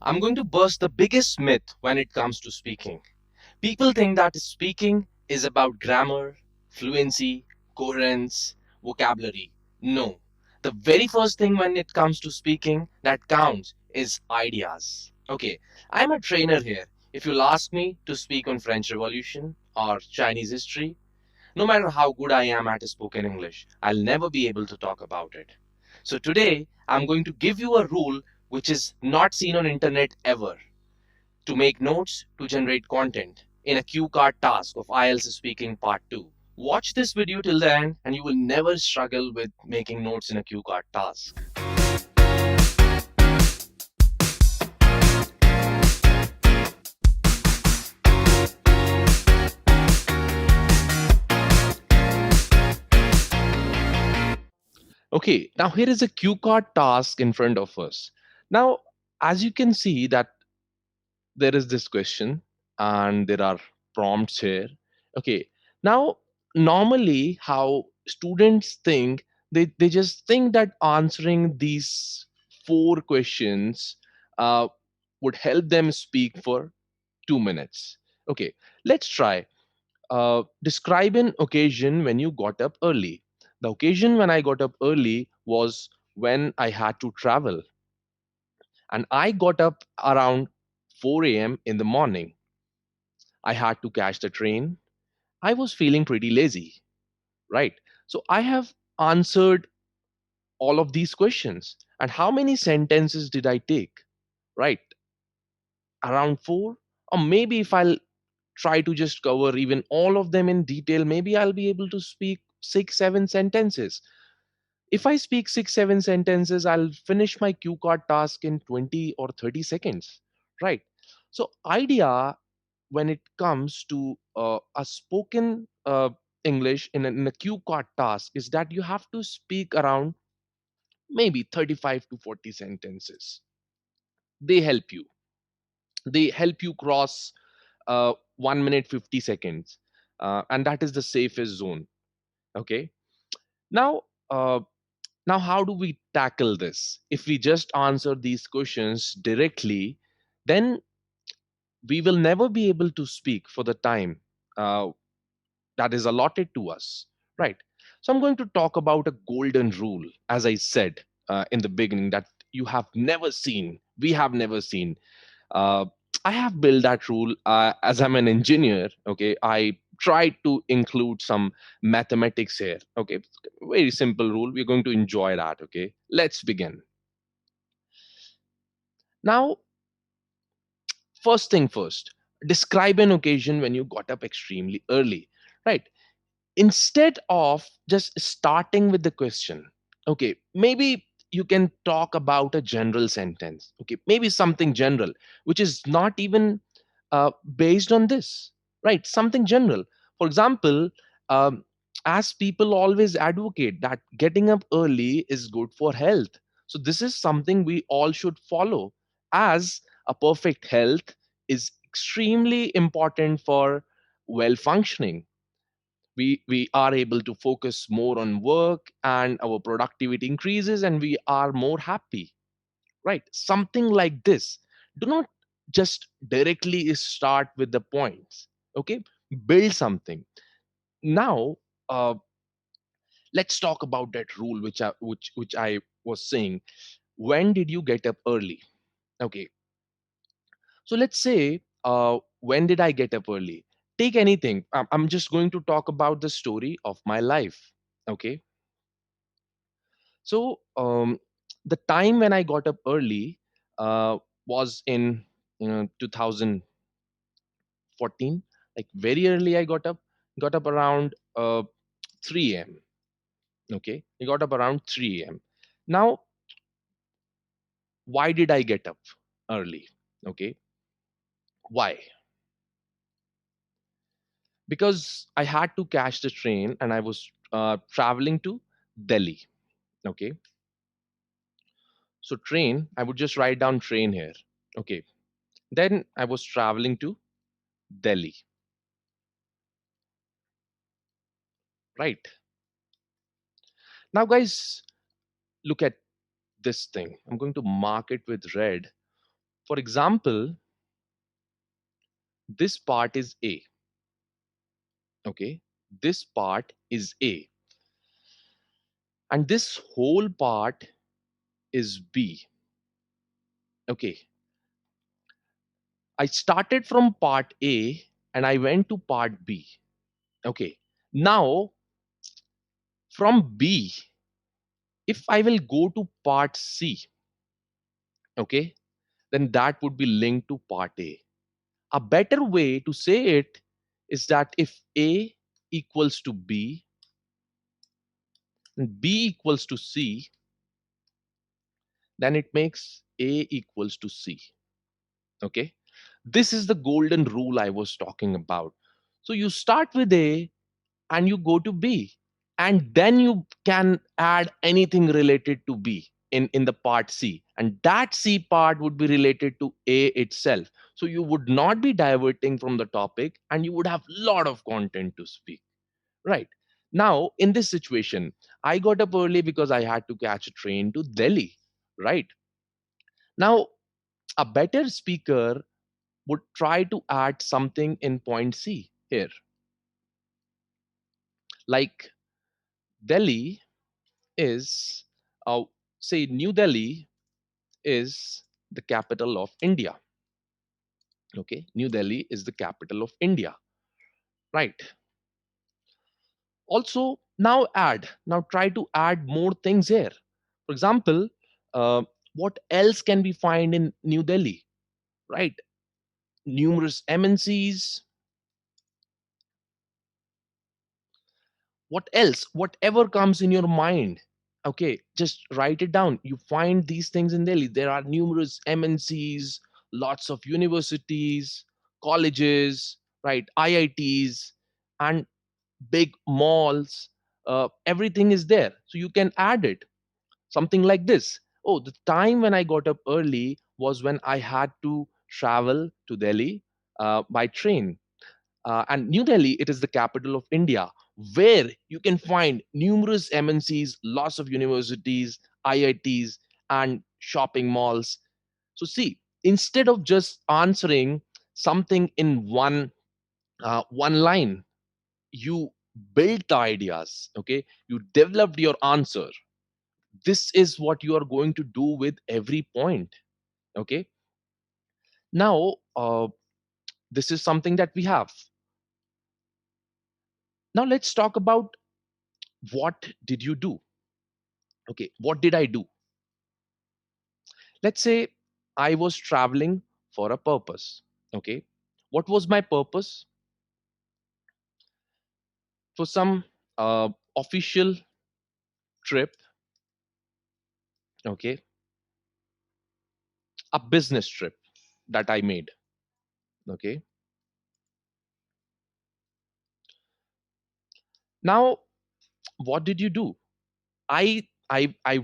I'm going to burst the biggest myth when it comes to speaking. People think that speaking is about grammar, fluency, coherence, vocabulary. No. The very first thing when it comes to speaking that counts is ideas. Okay, I'm a trainer here. If you'll ask me to speak on French Revolution or Chinese history, no matter how good I am at spoken English, I'll never be able to talk about it. So today, I'm going to give you a rule which is not seen on internet ever to make notes to generate content in a cue card task of IELTS Speaking Part 2. Watch this video till the end and you will never struggle with making notes in a cue card task. Okay, now here is a cue card task in front of us. Now, as you can see that there is this question and there are prompts here. Okay, now normally how students think, they just think that answering these four questions uh, would help them speak for 2 minutes. Okay, let's try. Describe an occasion when you got up early. The occasion when I got up early was when I had to travel, and I got up around 4 a.m. in the morning. I had to catch the train. I was feeling pretty lazy, right? So I have answered all of these questions. And how many sentences did I take? Right? Around four? Or maybe if I'll try to just cover even all of them in detail, maybe I'll be able to speak six, seven sentences. If I speak six, seven sentences, I'll finish my cue card task in 20 or 30 seconds, right? So, idea when it comes to a spoken English in a cue card task is that you have to speak around maybe 35 to 40 sentences. They help you. They help you cross 1 minute 50 seconds, and that is the safest zone. Okay. Now, now how do we tackle this? If we just answer these questions directly, then we will never be able to speak for the time uh, that is allotted to us, right? So I'm going to talk about a golden rule, as I said in the beginning, that you have never seen, we have never seen. uh, I have built that rule as I'm an engineer. Okay, I tried to include some mathematics here. Okay, very simple rule, we're going to enjoy that. Okay, let's begin. Now, first thing first, describe an occasion when you got up extremely early, right? Instead of just starting with the question, okay, maybe you can talk about a general sentence. Okay, maybe something general which is not even based on this, right? Something general. For example, um, as people always advocate that getting up early is good for health, so this is something we all should follow, as a perfect health is extremely important for well functioning. We are able to focus more on work and our productivity increases and we are more happy, right? Something like this. Do not just directly start with the points. Okay, build something. Now, let's talk about that rule which I was saying. When did you get up early? Okay, so let's say, when did I get up early? Take anything. I'm just going to talk about the story of my life. Okay, so the time when I got up early was in 2014. Like very early, I got up around 3 a.m. Okay, I got up around 3 a.m. Now, why did I get up early? Okay, why? Because I had to catch the train and I was traveling to Delhi. Okay, so train, I would just write down train here. Okay, then I was traveling to Delhi, right? Now, guys, look at this thing. I'm going to mark it with red. For example, this part is A. Okay, this part is A, and this whole part is B. Okay, I started from part A and I went to part B. Okay, now from B, if I will go to part C, okay, then that would be linked to part A. A better way to say it is that if A equals to B and B equals to C, then it makes A equals to C. Okay, this is the golden rule I was talking about. So you start with A and you go to B, and then you can add anything related to B in the part C, and that C part would be related to A itself. So you would not be diverting from the topic and you would have a lot of content to speak. Right. Now, in this situation, I got up early because I had to catch a train to Delhi. Right. Now, a better speaker would try to add something in point C here. Like Delhi is, say, New Delhi is the capital of India. Okay. New Delhi is the capital of India. Right. Also, now try to add more things here. For example, uh, what else can we find in New Delhi? Right. Numerous MNCs. What else? Whatever comes in your mind. Okay, just write it down. You find these things in Delhi. There are numerous MNCs, lots of universities, colleges, right, IITs, and big malls. Everything is there. So you can add it. Something like this. Oh, the time when I got up early was when I had to travel to Delhi by train. And New Delhi, it is the capital of India, where you can find numerous MNCs, lots of universities, IITs, and shopping malls. So, see, instead of just answering something in one line, you built the ideas. Okay, you developed your answer. This is what you are going to do with every point. Okay, now this is something that we have. Now let's talk about what did you do. Okay, what did I do? Let's say I was traveling for a purpose. Okay, what was my purpose? For some official trip. Okay, a business trip that I made. Okay, now what did you do? I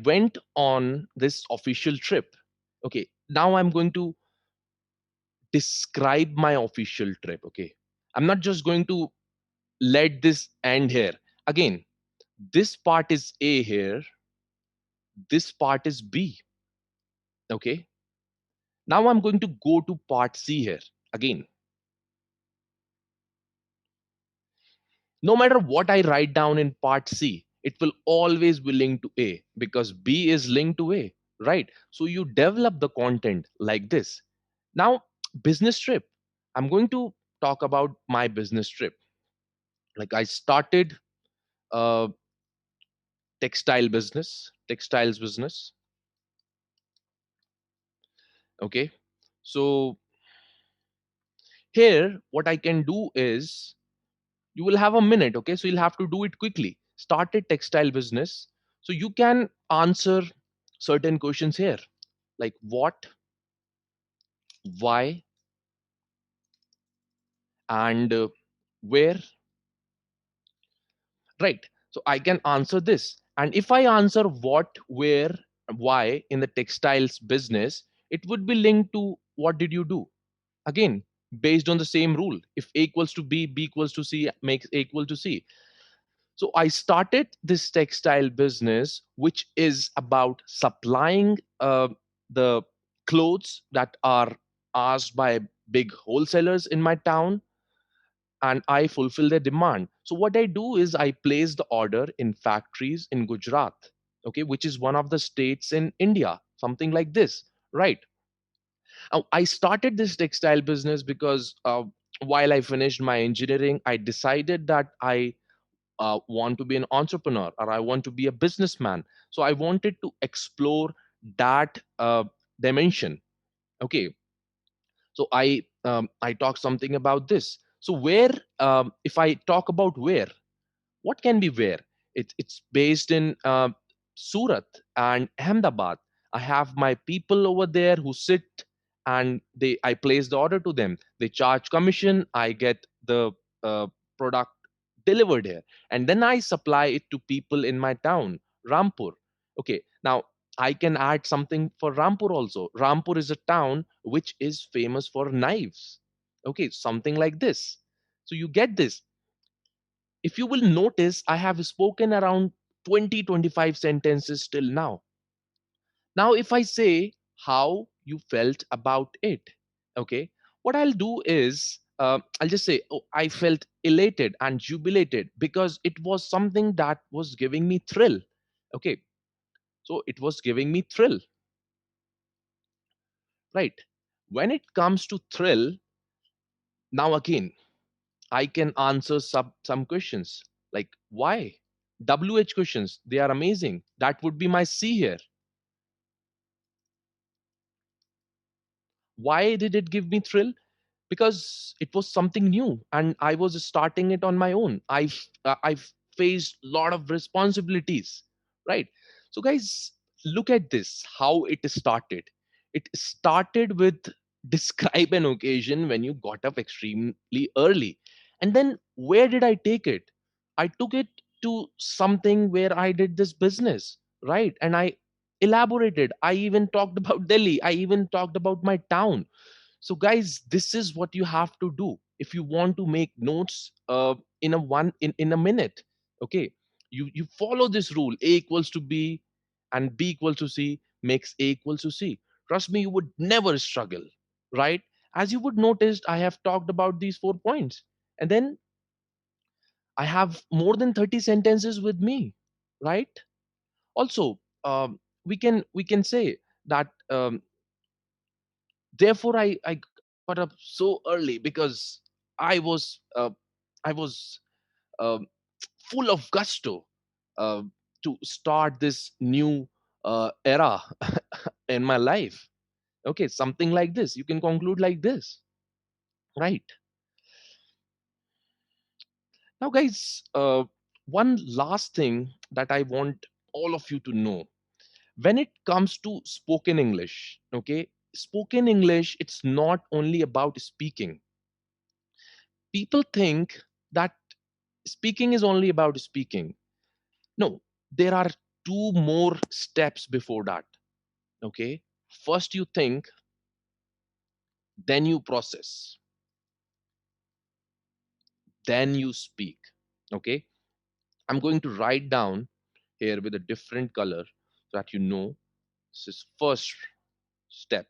went on this official trip. Okay, now I'm going to describe my official trip. Okay, I'm not just going to let this end here. Again, this part is A here, this part is B. Okay, now I'm going to go to part C here. Again, no matter what I write down in part C, it will always be linked to A because B is linked to A, right? So you develop the content like this. Now, business trip. I'm going to talk about my business trip. Like I started a textiles business. Okay, so here what I can do is you will have a minute. Okay, so you'll have to do it quickly. Started textile business, so you can answer certain questions here like what, why, and where. Right, so I can answer this, and if I answer what, where, why in the textiles business, it would be linked to what did you do. Again, based on the same rule, if A equals to B, B equals to C makes A equal to C. So I started this textile business, which is about supplying the clothes that are asked by big wholesalers in my town, and I fulfill their demand. So what I do is I place the order in factories in Gujarat, okay, which is one of the states in India, something like this, right? I started this textile business because while I finished my engineering, I decided that I want to be an entrepreneur or I want to be a businessman. So I wanted to explore that dimension. Okay, so I talk something about this. So where, if I talk about where, what can be where? It's based in Surat and Ahmedabad. I have my people over there who sit, and I place the order to them. They charge commission. I get the uh, product delivered here, and then I supply it to people in my town, Rampur. Okay, now I can add something for Rampur also. Rampur is a town which is famous for knives. Okay, something like this. So you get this. If you will notice, I have spoken around 20-25 sentences till now. Now if I say how you felt about it, okay, what I'll do is I'll just say, oh, I felt elated and jubilated because it was something that was giving me thrill. Okay, so it was giving me thrill, right? When it comes to thrill, now again I can answer some questions like why. WH questions, they are amazing. That would be my C here. Why did it give me thrill? Because it was something new and I was starting it on my own. I've faced a lot of responsibilities, right? So guys, look at this, how it started. It started with describe an occasion when you got up extremely early. And then where did I take it? I took it to something where I did this business, right? And I elaborated. I even talked about Delhi. I even talked about my town. So guys, this is what you have to do if you want to make notes in a minute. Okay, you follow this rule: a equals to b and b equals to c makes a equals to c. Trust me, you would never struggle, right? As you would notice, I have talked about these 4 points, and then I have more than 30 sentences with me, right? Also, we can say that therefore I got up so early because i was uh, I was um, full of gusto uh, to start this new era in my life. Okay, something like this, you can conclude like this, right? Now guys, one last thing that I want all of you to know: when it comes to spoken English, okay, spoken English, it's not only about speaking. People think that speaking is only about speaking. No, there are two more steps before that. Okay, first you think, then you process, then you speak. Okay, I'm going to write down here with a different color so that you know this is first step,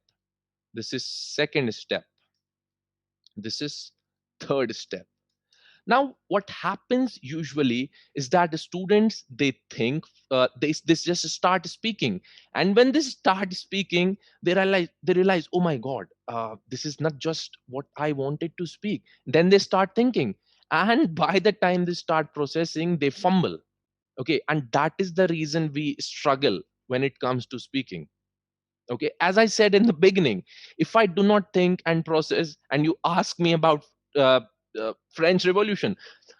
this is second step, this is third step. Now what happens usually is that the students, they think they just start speaking, and when they start speaking, they realize, oh my god, this is not just what I wanted to speak. Then they start thinking, and by the time they start processing, they fumble. Okay, and that is the reason we struggle when it comes to speaking. Okay, as I said in the beginning, if I do not think and process and you ask me about uh, French Revolution,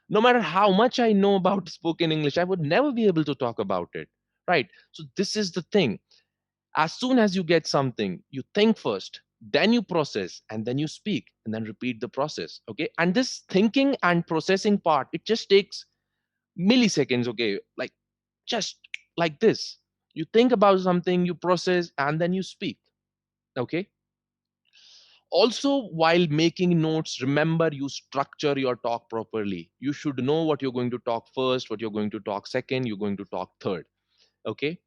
no matter how much I know about spoken English, I would never be able to talk about it, right? So this is the thing: as soon as you get something, you think first, then you process, and then you speak, and then repeat the process. Okay, and this thinking and processing part, it just takes milliseconds. Okay, like just like this, you think about something, you process, and then you speak. Okay, also while making notes, remember, you structure your talk properly. You should know what you're going to talk first, what you're going to talk second, you're going to talk third. Okay,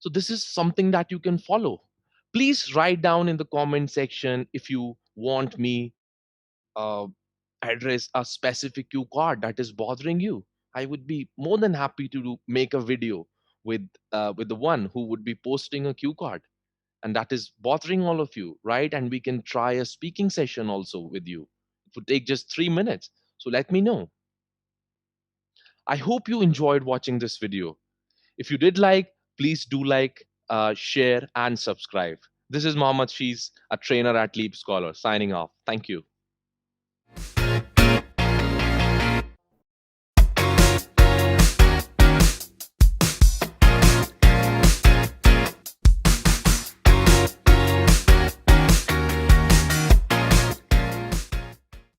so this is something that you can follow. Please write down in the comment section if you want me uh, address a specific cue card that is bothering you. I would be more than happy to make a video with the one who would be posting a cue card and that is bothering all of you, right? And we can try a speaking session also with you. It would take just 3 minutes. So let me know. I hope you enjoyed watching this video. If you did like, please do like, share, and subscribe. This is Mohammed Shees, a trainer at LeapScholar, signing off. Thank you.